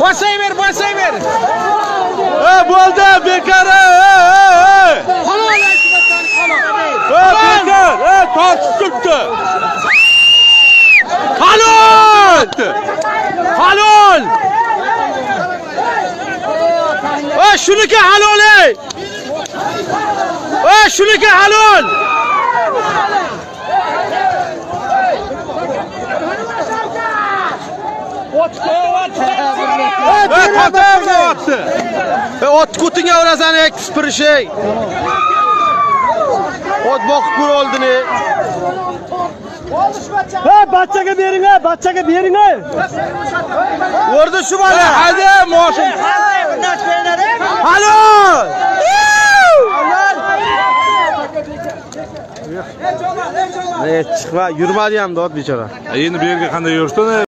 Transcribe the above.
Basayver. Bo'ldi, bekor. Bekor. Tortish turibdi. Halol. Shuniki halol. Shuniki halol. Ot kutinga urasan ekspirishey. Ot boqib ko'r oldini. Bachchaga bering. O'rda shu bola. Hadi, moshin. Halol. Chiqma, yurmadi ham dod bechora. Endi bu yerga qanday yurishdi?